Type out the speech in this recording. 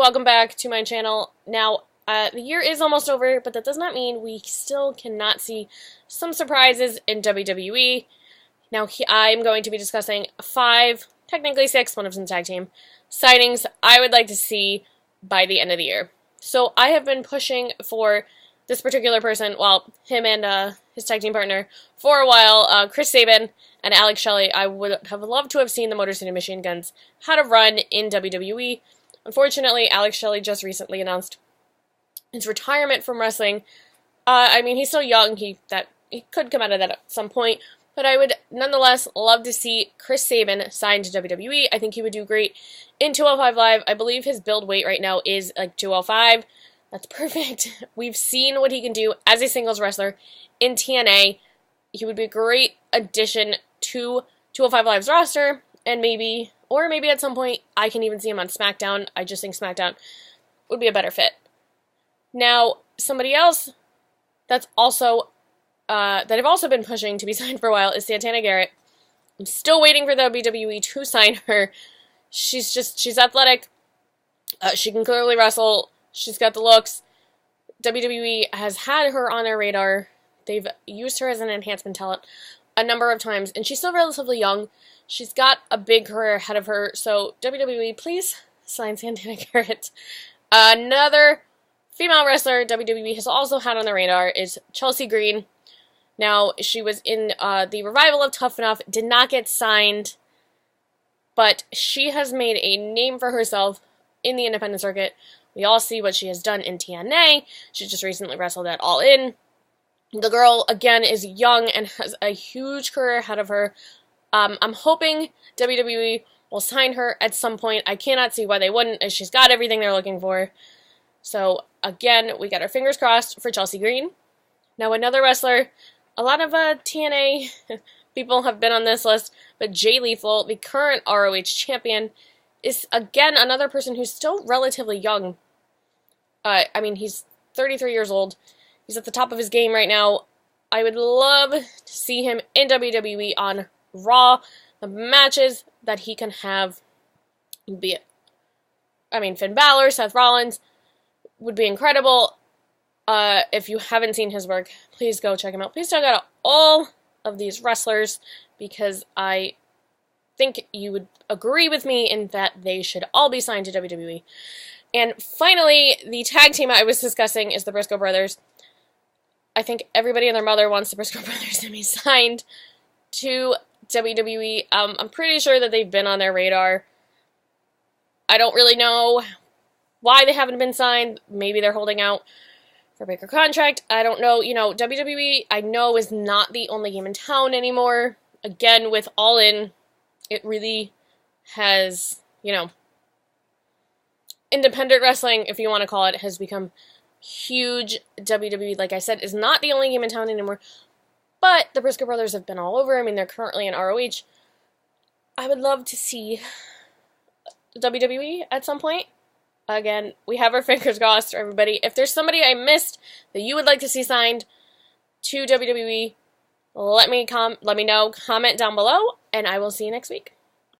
welcome back to my channel. Now, the year is almost over, but that does not mean we still cannot see some surprises in WWE. Now, I'm going to be discussing 5, technically 6, one of them tag team, signings I would like to see by the end of the year. So, I have been pushing for this particular person, well, him and his tag team partner, for a while. Chris Sabin and Alex Shelley, I would have loved to have seen the Motor City Machine Guns had a run in WWE. Unfortunately, Alex Shelley just recently announced his retirement from wrestling. I mean, he's still young. He could come out of that at some point. But I would nonetheless love to see Chris Sabin signed to WWE. I think he would do great in 205 Live. I believe his build weight right now is like 205. That's perfect. We've seen what he can do as a singles wrestler in TNA. He would be a great addition to 205 Live's roster, and maybe at some point I can even see him on SmackDown. I just think SmackDown would be a better fit. Now, somebody else that's also that I've also been pushing to be signed for a while is Santana Garrett. I'm still waiting for the WWE to sign her. She's athletic. She can clearly wrestle. She's got the looks. WWE has had her on their radar. They've used her as an enhancement talent a number of times, and she's still relatively young. She's got a big career ahead of her, so WWE, please sign Santana Garrett. Another female wrestler WWE has also had on the radar is Chelsea Green. Now, she was in the revival of Tough Enough, did not get signed, but she has made a name for herself in the independent circuit. We all see what she has done in TNA. She just recently wrestled at All In. The girl, again, is young and has a huge career ahead of her. I'm hoping WWE will sign her at some point. I cannot see why they wouldn't, as she's got everything they're looking for. So, again, we got our fingers crossed for Chelsea Green. Now, another wrestler, a lot of TNA people have been on this list, but Jay Lethal, the current ROH champion, is, again, another person who's still relatively young. I mean, he's 33 years old. He's at the top of his game right now. I would love to see him in WWE on Raw. The matches that he can have, be it, I mean, Finn Balor, Seth Rollins, would be incredible. If you haven't seen his work, please go check him out. Please check out all of these wrestlers, because I think you would agree with me in that they should all be signed to WWE. And finally, the tag team I was discussing is the Briscoe Brothers. I think everybody and their mother wants the Briscoe Brothers to be signed to WWE. I'm pretty sure that they've been on their radar. I don't really know why they haven't been signed. Maybe they're holding out for a bigger contract. I don't know. You know, WWE, I know, is not the only game in town anymore. Again, with All In, it really has, you know, independent wrestling, if you want to call it, has become huge. WWE, like I said, is not the only game in town anymore, but the Briscoe Brothers have been all over. I mean, they're currently in ROH. I would love to see WWE at some point. Again, we have our fingers crossed for everybody. If there's somebody I missed that you would like to see signed to WWE, let me know. Comment down below, and I will see you next week.